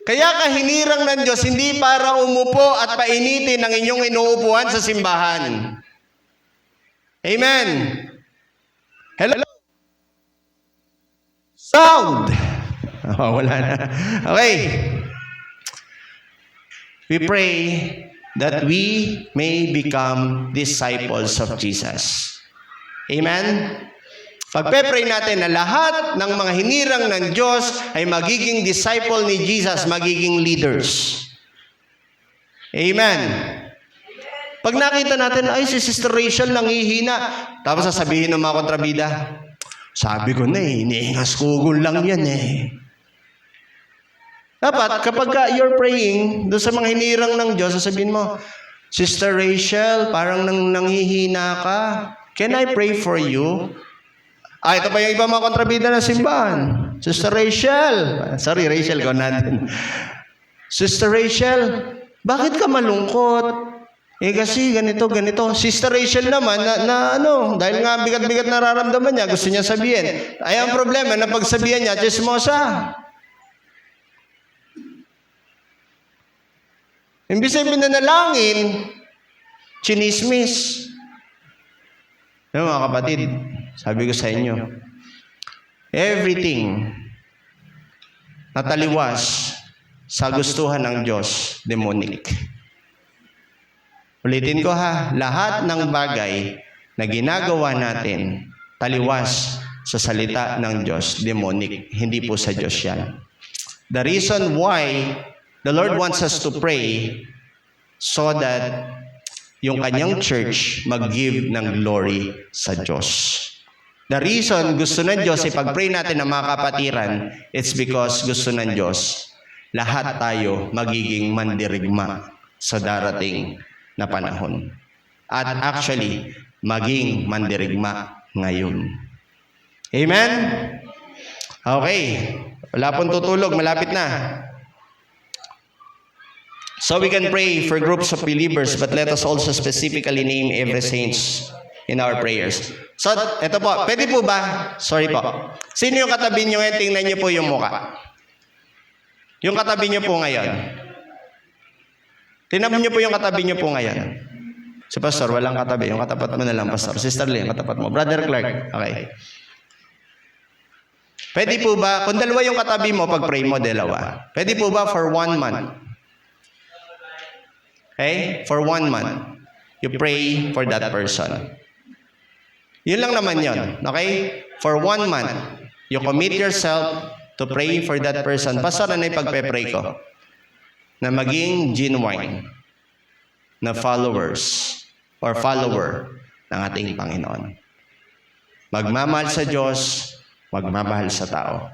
Kaya kahinirang ng Diyos, hindi para umupo at painitin ang inyong inuupuan sa simbahan. Amen. Hello? Sound. Wala na. Okay. We pray that we may become disciples of Jesus. Amen? Pagpe-pray natin na lahat ng mga hinirang ng Diyos ay magiging disciple ni Jesus, magiging leaders. Amen? Pag nakita natin, ay si Sister Rachel nanghihina, tapos sasabihin ng mga kontrabida, sabi ko na iniingas kugol lang yan Dapat, kapag you're praying, doon sa mga hinirang ng Diyos, sasabihin mo, Sister Rachel, parang nanghihina ka. Can I pray for you? Ito pa yung iba mga kontrabida ng simbahan. Sister Rachel. Sorry, Rachel, ko natin. Sister Rachel, bakit ka malungkot? Kasi ganito. Sister Rachel naman, dahil nga bigat-bigat nararamdaman niya, gusto niya sabihin. Ay, ang problema, na pagsabihan niya, chismosa. Imbis na pinanalangin, chinismis. Mga kapatid, sabi ko sa inyo, everything na taliwas sa gustuhan ng Diyos, demonic. Ulitin ko lahat ng bagay na ginagawa natin, taliwas sa salita ng Diyos, demonic. Hindi po sa Diyos yan. The reason why the Lord wants us to pray so that yung kanyang church mag-give ng glory sa Diyos. The reason gusto ng Diyos ay pag-pray natin ng mga kapatiran, it's because gusto ng Diyos lahat tayo magiging mandirigma sa darating na panahon. At actually, maging mandirigma ngayon. Amen? Okay. Wala pong tutulog. Malapit na. So we can pray for groups of believers, but let us also specifically name every saints in our prayers. So, ito po. Pwede po ba? Sorry po. Sino yung katabi nyo ngayon? Tingnan nyo po yung muka. Yung katabi nyo po ngayon. Tingnan nyo po yung katabi nyo po ngayon. Si Pastor, walang katabi. Yung katapat mo na lang, Pastor. Sister Lynn, katapat mo. Brother Clark. Okay. Pwede po ba? Kung dalawa yung katabi mo, pag-pray mo, dalawa. Pwede po ba for 1 month? Okay? For 1 month. you pray for that person. Yun lang naman yun. Okay? For 1 month, you commit yourself to pray for that person. Pastor, ano yung pagpe-pray ko? Na maging genuine na followers or follower ng ating Panginoon. Magmamahal sa Diyos, magmamahal sa tao.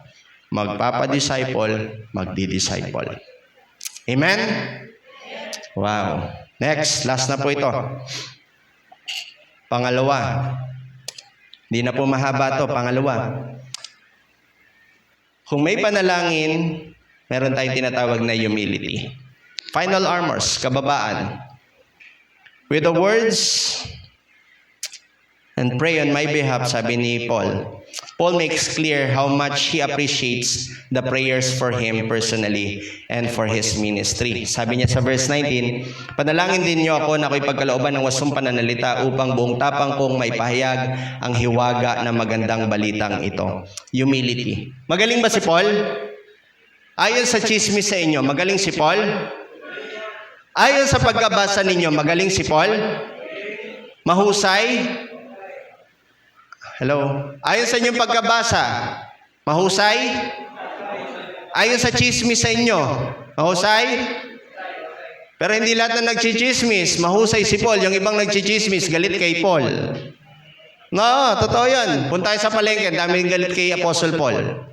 Magpapadisciple, magdi-disciple. Amen? Wow. Next, last na po ito. Pangalawa. Hindi na po mahaba ito. Pangalawa. Kung may panalangin, meron tayong tinatawag na humility. Final armors, kababaan. With the words, and pray on my behalf, sabi ni Paul. Paul makes clear how much he appreciates the prayers for him personally and for his ministry. Sabi niya sa verse 19, panalangin din niyo ako na ako'y pagkalooban ng wasong pananalita upang buong tapang kong maipahayag ang hiwaga na magandang balitang ito. Humility. Magaling ba si Paul? Ayon sa chismis sa inyo, magaling si Paul? Ayon sa pagkabasa ninyo, magaling si Paul? Mahusay? Hello? Ayon sa inyong pagkabasa, mahusay? Ayon sa chismis sa inyo, mahusay? Pero hindi lahat na nagchichismis, mahusay si Paul. Yung ibang nagchichismis, galit kay Paul. No, totoo yan. Punta tayo sa palengke, daming galit kay Apostle Paul.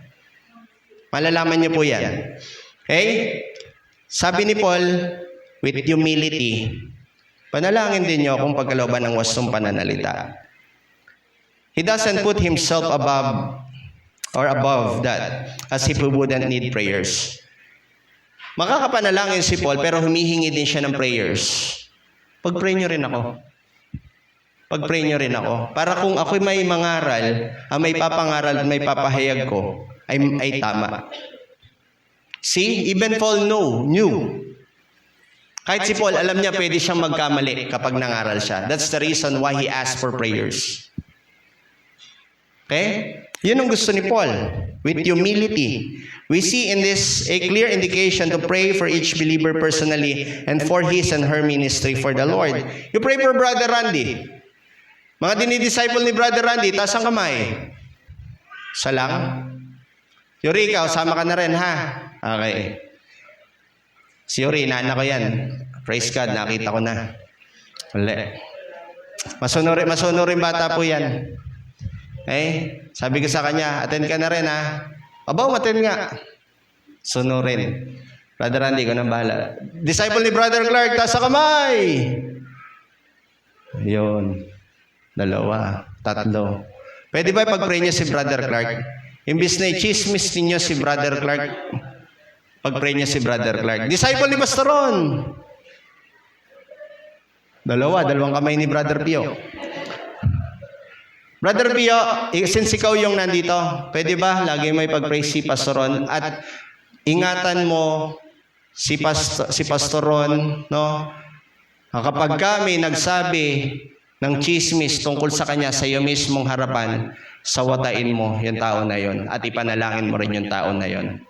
Malalaman niyo po yan. Okay? Sabi ni Paul, with humility, panalangin din niyo kung pagkalooban ng wasong pananalita. He doesn't put himself above that as if he wouldn't need prayers. Makakapanalangin si Paul pero humihingi din siya ng prayers. Pag-pray niyo rin ako. Pag-pray niyo rin ako. Para kung ako'y may mangaral, may papangaral at may papahayag ko, ay tama. See? Even Paul knew. Kahit si Paul, alam niya pwede siyang magkamali kapag nangaral siya. That's the reason why he asked for prayers. Okay? Yun ang gusto ni Paul. With humility. We see in this a clear indication to pray for each believer personally and for his and her ministry for the Lord. You pray for Brother Randy. Mga dinidisciple ni Brother Randy, taas ang kamay. Isa lang? Yuri, ikaw, sama ka na rin, ha? Okay. Si Yuri, inaanak ko yan. Praise God, nakita ko na. Wala. Masunurin bata po yan. Sabi ko sa kanya, attend ka na rin, ha? Abaw, attend nga. Sunurin. Brother Randy, ikaw nang bahala. Disciple ni Brother Clark, taas ang kamay! Yun. 2, 3. Pwede ba pag-pray niyo si Brother Clark? Imbis na i-chismis ninyo si Brother Clark, pag-pray niyo si Brother Clark. Disciple ni Pastor Ron. 2 kamay ni Brother Pio. Brother Pio, since ikaw yung nandito, pwede ba lagi may pag-pray si Pastor Ron at ingatan mo si Pastor Ron, no? Kapag kami nagsabi ng chismis tungkol sa kanya sa iyo mismong harapan, sawatain mo yung tao na yon at ipanalangin mo rin yung tao na yon.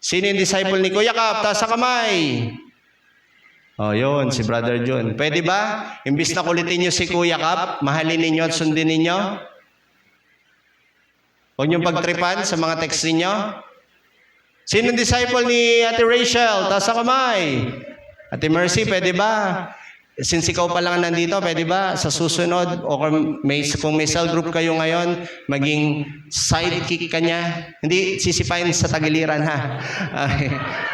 Sino yung disciple ni Kuya Kap? Taas sa kamay. Oh, yun, si Brother John. Pwede ba? Imbis na kulitin niyo si Kuya Kap, mahalin ninyo at sundin ninyo? Huwag niyong pagtripan sa mga text ninyo? Sino yung disciple ni Ate Rachel? Taas sa kamay. Ate Mercy, pwede ba? Since ikaw pa lang nandito, pwede ba sa susunod o kung may cell group kayo ngayon, maging sidekick ka niya? Hindi sisipain sa tagiliran, ha?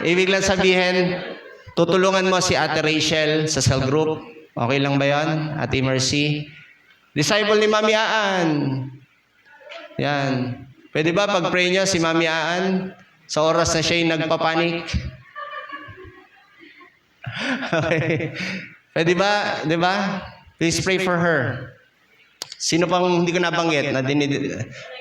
Ibig lang sabihin, tutulungan mo si Ate Rachel sa cell group. Okay lang ba yan? Ate Mercy? Disciple ni Mami Aan. Yan. Pwede ba pag-pray niyo si Mami Aan sa oras na siya'y nagpapanik? Okay. Pwede ba? Di ba? Please pray for her. Sino pang hindi ko nabanggit?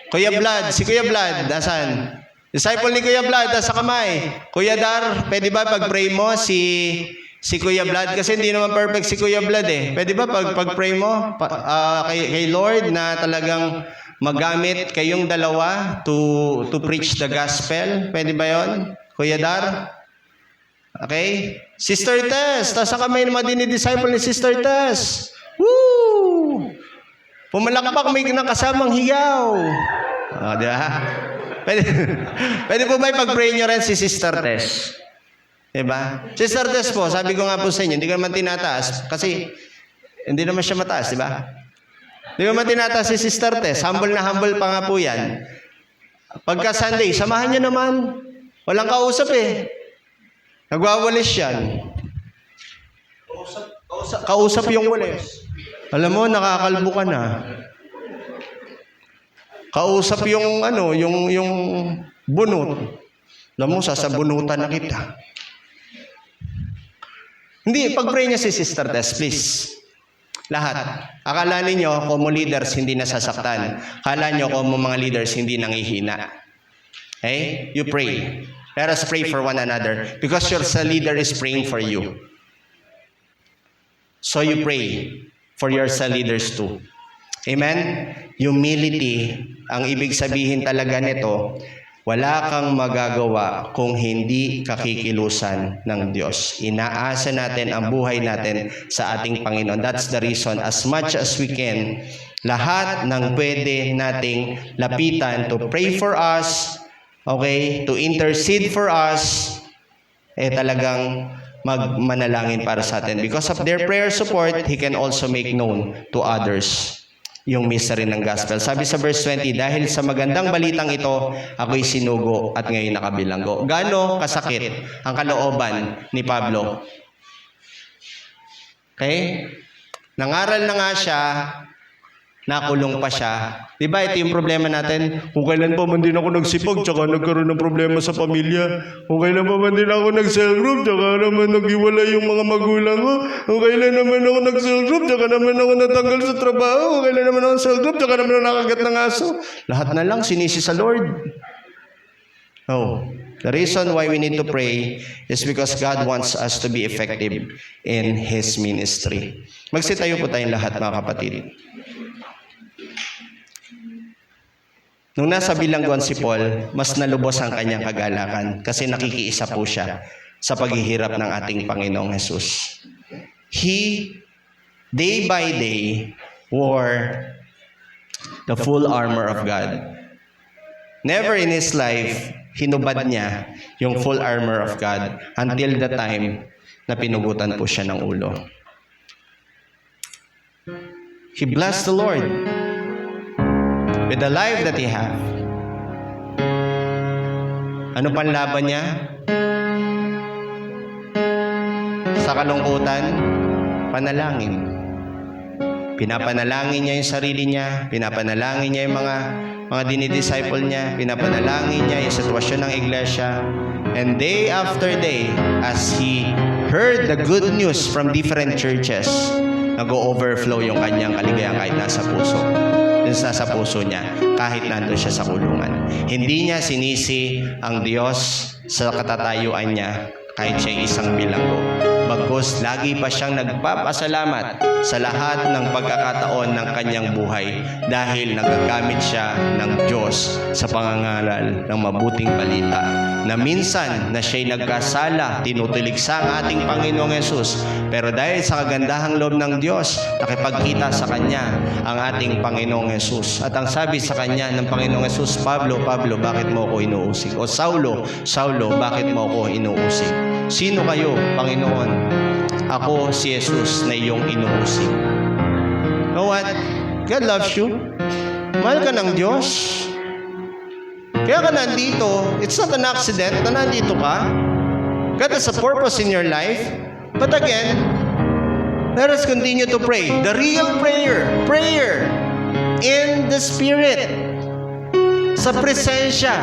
Kuya Vlad. Si Kuya Vlad. Asan? Disciple ni Kuya Vlad. Sa kamay. Kuya Dar. Pwede ba pag-pray mo si Kuya Vlad? Kasi hindi naman perfect si Kuya Vlad eh. Pwede ba pag-pray mo kay Lord na talagang magamit kayong dalawa to preach the gospel? Pwede ba yon? Kuya Dar? Okay? Sister Tess, taas ang kamay ng mga dinidisciple ni Sister Tess. Woo! Pumalakpak, may nakasamang hiyaw. Di ba? Pwede po ba ipag-pray nyo rin si Sister Tess? Diba? Sister Tess po, sabi ko nga po sa inyo, hindi ko naman tinataas kasi hindi naman siya mataas, di ba? Hindi ko naman tinataas si Sister Tess. Humble na humble pa nga po yan. Pagka Sunday, samahan nyo naman. Walang kausap eh. Nagwawalis yan. Kausap yung walis. Alam mo, nakakalbo ka na. Kausap yung yung bunot. Alam mo, sasabunutan na kita. Hindi, pag-pray niya si Sister Tess, please. Lahat. Akala ninyo, como leaders, hindi nasasaktan. Akala nyo, como mga leaders, hindi nangihina. Okay? You pray. Let us pray for one another because your leader is praying for you. So you pray for your cell leaders too. Amen? Humility, ang ibig sabihin talaga nito, wala kang magagawa kung hindi kakikilusan ng Diyos. Inaasa natin ang buhay natin sa ating Panginoon. That's the reason, as much as we can, lahat ng pwede nating lapitan to pray for us, okay, to intercede for us, talagang magmanalangin para sa atin. Because of their prayer support, He can also make known to others yung mystery ng gospel. Sabi sa verse 20, dahil sa magandang balitang ito, ako'y sinugo at ngayon nakabilanggo. Gaano kasakit ang kalooban ni Pablo? Okay? Nangaral na nga siya, nakulong pa siya. Diba ito yung problema natin? Kung kailan pa man din ako nagsipag, tsaka nagkaroon ng problema sa pamilya. Kung kailan pa man din ako nag-cell group, tsaka naman naghiwalay yung mga magulang ko. Kung kailan naman ako nag-cell group, tsaka naman ako natanggal sa trabaho. Kung kailan naman ako cell group, tsaka naman ako nakagat ng aso. Lahat na lang sinisi sa Lord. Oh. The reason why we need to pray is because God wants us to be effective in His ministry. Magsitayo po tayong lahat, mga kapatid. Nung nasa bilangguan si Paul, mas nalubos ang kanyang kagalakan kasi nakikiisa po siya sa paghihirap ng ating Panginoong Jesus. He, day by day, wore the full armor of God. Never in his life, hinubad niya yung full armor of God until the time na pinugutan po siya ng ulo. He blessed the Lord with the life that he have. Ano panlaban niya? Sa kalungkutan, panalangin. Pinapanalangin niya yung sarili niya, pinapanalangin niya yung mga dinidisciple niya, pinapanalangin niya yung sitwasyon ng iglesia. And day after day, as he heard the good news from different churches, nag-overflow yung kanyang kaligayahan kahit nasa puso. Nasa puso niya, kahit nandun siya sa kulungan. Hindi niya sinisi ang Diyos sa katatayuan niya kahit siya isang bilanggo. Bagkus, lagi pa siyang nagpapasalamat sa lahat ng pagkakataon ng kanyang buhay dahil nagagamit siya ng Diyos sa pangangaral ng mabuting balita na minsan na siya'y nagkasala, tinutuligsa ang ating Panginoong Yesus. Pero dahil sa kagandahang loob ng Diyos, nakipagkita sa Kanya ang ating Panginoong Yesus. At ang sabi sa Kanya ng Panginoong Yesus, Pablo, Pablo, bakit mo ako inuusig? O Saulo, Saulo, bakit mo ako inuusig? Sino kayo, Panginoon? Ako si Jesus na iyong inuusig. Know what? God loves you. Mahal ka ng Diyos. Kaya ka nandito, it's not an accident na nandito ka. God has a purpose in your life. But again, let us continue to pray. The real prayer in the Spirit. Sa presensya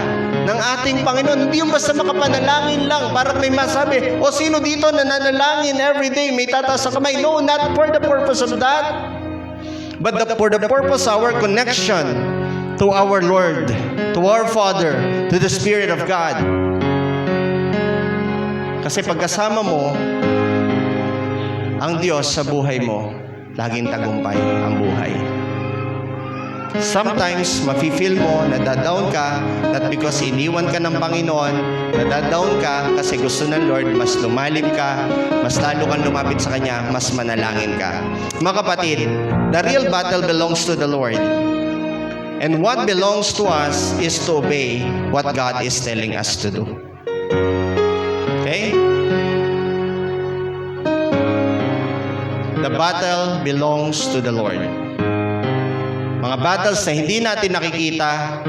ng ating Panginoon. Hindi yung basta makapanalangin lang para may masabi, o sino dito nananalangin everyday, may tataas sa kamay. No, not for the purpose of that. But for the purpose of our connection to our Lord, to our Father, to the Spirit of God. Kasi pagkasama mo ang Diyos sa buhay mo, laging tagumpay ang buhay. Sometimes, mafe-feel mo, nadadown ka, not because iniwan ka ng Panginoon, nadadown ka kasi gusto ng Lord, mas lumalim ka, mas lalo kang lumapit sa Kanya, mas manalangin ka. Mga kapatid, the real battle belongs to the Lord. And what belongs to us is to obey what God is telling us to do. Okay? The battle belongs to the Lord. Mga battles na hindi natin nakikita,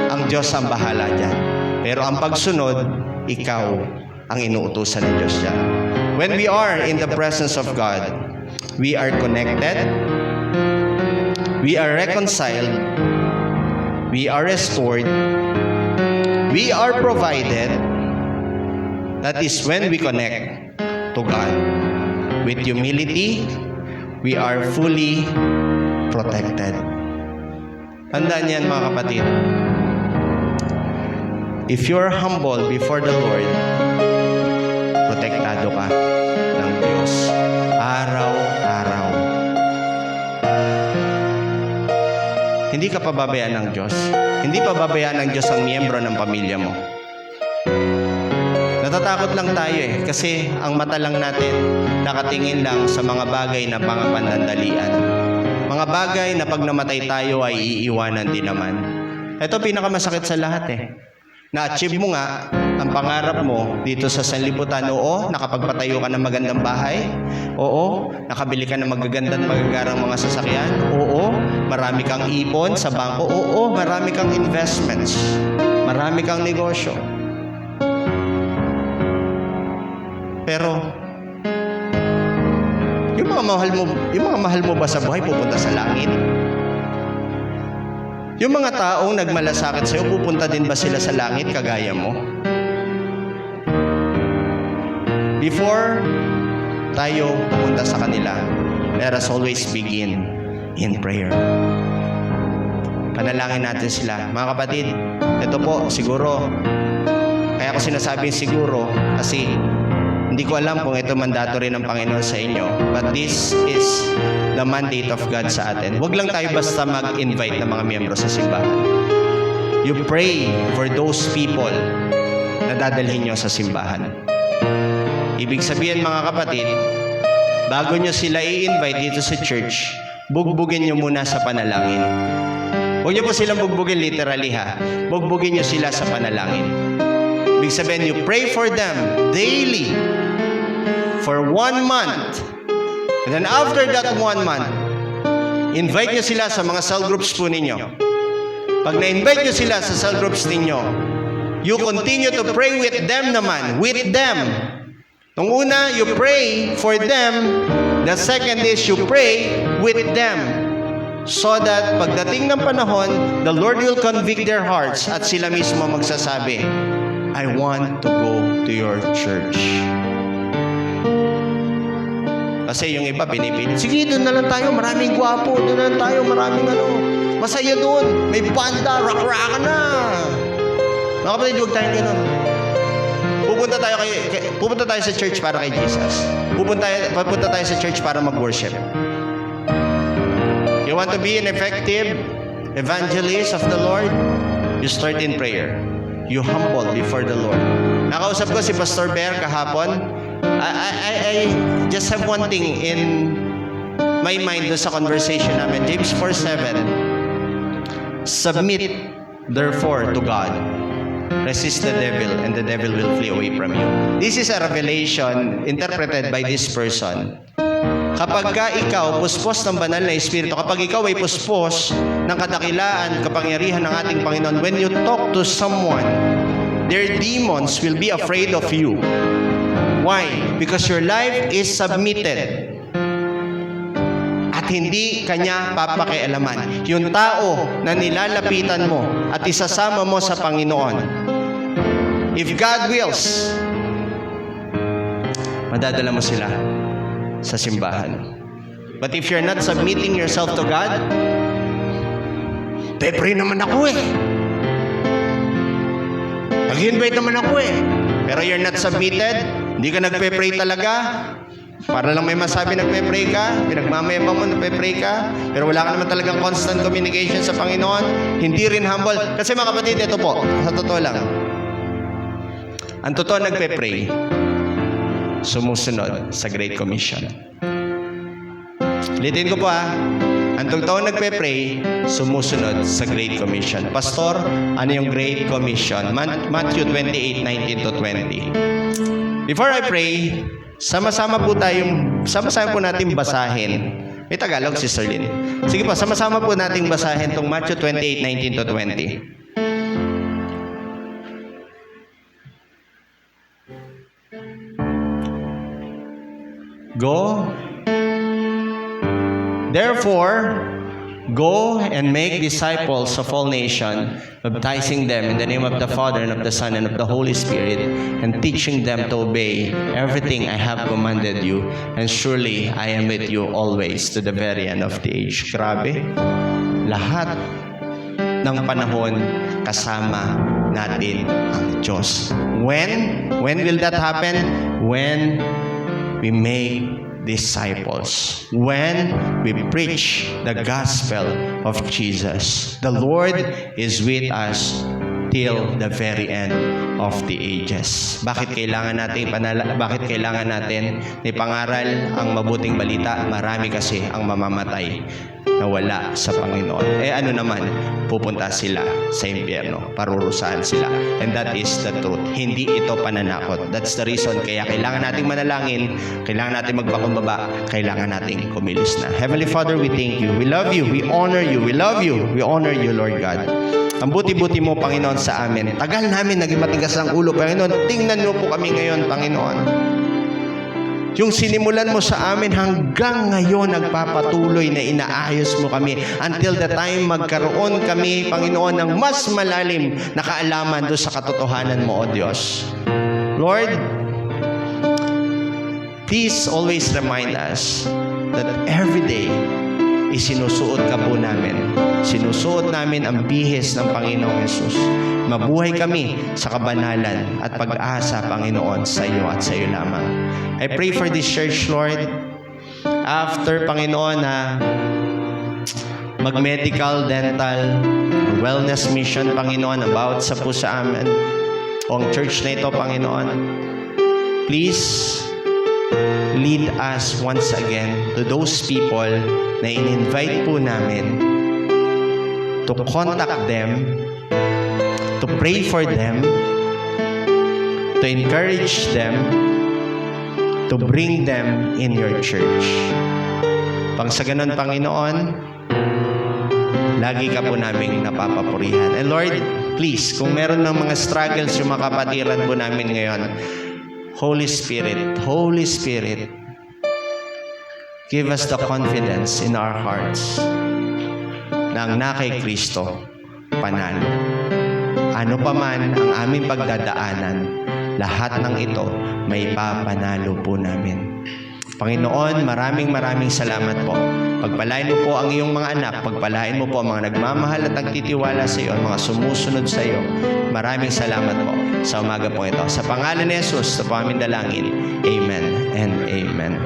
ang Diyos ang bahala dyan. Pero ang pagsunod, ikaw ang inuutusan ng Diyos dyan. When we are in the presence of God, we are connected, we are reconciled, we are restored, we are provided. That is when we connect to God. With humility, we are fully protected. Tandaan yan mga kapatid. If you're humble before the Lord, protektado ka ng Diyos. Araw-araw. Hindi ka pababayaan ng Diyos. Hindi pababayaan ng Diyos ang miyembro ng pamilya mo. Natatakot lang tayo kasi ang mata lang natin nakatingin lang sa mga bagay na panandalian. Mga bagay na pag namatay tayo ay iiwanan din naman. Ito pinakamasakit sa lahat Na-achieve mo nga ang pangarap mo dito sa sanlibutan. Oo, nakapagpatayo ka ng magandang bahay. Oo, nakabili ka ng magagandang magagarang mga sasakyan. Oo, marami kang ipon sa bangko. Oo, marami kang investments. Marami kang negosyo. Pero yung mga mahal mo ba sa buhay pupunta sa langit? Yung mga taong nagmalasakit sa'yo, pupunta din ba sila sa langit kagaya mo? Before tayo pupunta sa kanila, let us always begin in prayer. Panalangin natin sila. Mga kapatid, ito po, siguro, kaya ko sinasabing siguro, kasi hindi ko alam kung ito mandatory ng Panginoon sa inyo. But this is the mandate of God sa atin. Huwag lang tayo basta mag-invite ng mga miyembro sa simbahan. You pray for those people na dadalhin nyo sa simbahan. Ibig sabihin mga kapatid, bago nyo sila i-invite dito sa church, bugbugin nyo muna sa panalangin. Huwag nyo po silang bugbugin literally Bugbugin nyo sila sa panalangin. Ibig sabihin, you pray for them daily for 1 month. And then after that 1 month, invite nyo sila sa mga cell groups po ninyo. Pag na-invite nyo sila sa cell groups ninyo, you continue to pray with them naman. With them. Nung una, you pray for them. The second is you pray with them. So that pagdating ng panahon, the Lord will convict their hearts at sila mismo magsasabi, I want to go to your church. Kasi yung iba pinipili, sige, doon na lang tayo, maraming gwapo, doon na lang tayo, maraming masaya doon, may banda, rock-rock na. Mga kapatid, huwag tayong ganun. Pupunta tayo sa church para kay Jesus. Pupunta tayo sa church para mag-worship. You want to be an effective evangelist of the Lord? You start in prayer. You humble before the Lord. Nakausap ko si Pastor Bear kahapon. I just have one thing in my mind sa conversation namin. James 4:7. Submit therefore to God. Resist the devil and the devil will flee away from you. This is a revelation interpreted by this person. Kapag ka ikaw puspos ng banal na Espiritu, kapag ikaw ay puspos ng kadakilaan, kapangyarihan ng ating Panginoon, when you talk to someone, their demons will be afraid of you. Why? Because your life is submitted. At hindi kanya papakialaman. Yung tao na nilalapitan mo at isasama mo sa Panginoon, if God wills, madadala mo sila sa simbahan. But if you're not submitting yourself to God, pray naman ako Nag-invite naman ako Pero you're not submitted, hindi ka nagpe-pray talaga, Para lang may masabi nagpe-pray ka, pinagmamayabang mo nagpe-pray ka, pero wala ka naman talagang constant communication sa Panginoon, hindi rin humble. Kasi mga kapatid, ito po, sa totoo lang, ang totoo nagpe-pray, sumusunod sa Great Commission. Ulitin ko po ang totoo nagpe-pray, sumusunod sa Great Commission. Pastor, ano yung Great Commission? Matthew 28:19 to 20. Before I pray, sama-sama po natin basahin. May Tagalog, Sister Lynn. Sige po, sama-sama po natin basahin itong Matthew 28:19 to 20. Therefore, go and make disciples of all nations, baptizing them in the name of the Father and of the Son and of the Holy Spirit, and teaching them to obey everything I have commanded you. And surely I am with you always to the very end of the age. Grabe. Lahat ng panahon kasama natin ang Diyos. When will that happen? When we make disciples. When we preach the gospel of Jesus. The Lord is with us till the very end of the ages. Bakit kailangan natin ipangaral ang mabuting balita? Marami kasi ang mamamatay na wala sa Panginoon. Ano naman, pupunta sila sa impyerno, parurusahan sila. And that is the truth. Hindi ito pananakot. That's the reason kaya kailangan nating manalangin, kailangan nating magpakumbaba, kailangan nating kumilos na. Heavenly Father, we thank you. We love you. We honor you. We love you. We honor you, Lord God. Ang buti-buti mo, Panginoon, sa amin. Tagal namin naging matigas ang ulo, Panginoon. Tingnan mo po kami ngayon, Panginoon. Yung sinimulan mo sa amin hanggang ngayon nagpapatuloy na inaayos mo kami until the time magkaroon kami, Panginoon, ng mas malalim na kaalaman doon sa katotohanan mo, O Diyos. Lord, please always remind us that every day isinusuot ka po namin. Sinusuot namin ang bihis ng Panginoong Yesus. Mabuhay kami sa kabanalan at pag-asa, Panginoon, sa iyo at sa iyo lamang. I pray for this church, Lord. After, Panginoon, na mag-medical, dental, wellness mission, Panginoon, about sa po sa amin, o ang church na ito, Panginoon, please lead us once again to those people na in-invite po namin to contact them, to pray for them, to encourage them, to bring them in your church. Pang sa ganun, Panginoon, lagi ka po naming napapapurihan. And Lord, please, kung meron ng mga struggles yung mga kapatiran po namin ngayon, Holy Spirit, give us the confidence in our hearts na ang na kay Kristo, panalo. Ano pa man ang aming pagdadaanan, lahat ng ito may papanalo po namin. Panginoon, maraming salamat po. Pagpalain mo po ang iyong mga anak, pagpalain mo po ang mga nagmamahal at nagtitiwala sa iyo, ang mga sumusunod sa iyo. Maraming salamat po sa umaga po ito. Sa pangalan ni Jesus, ito po aming dalangin. Amen and amen.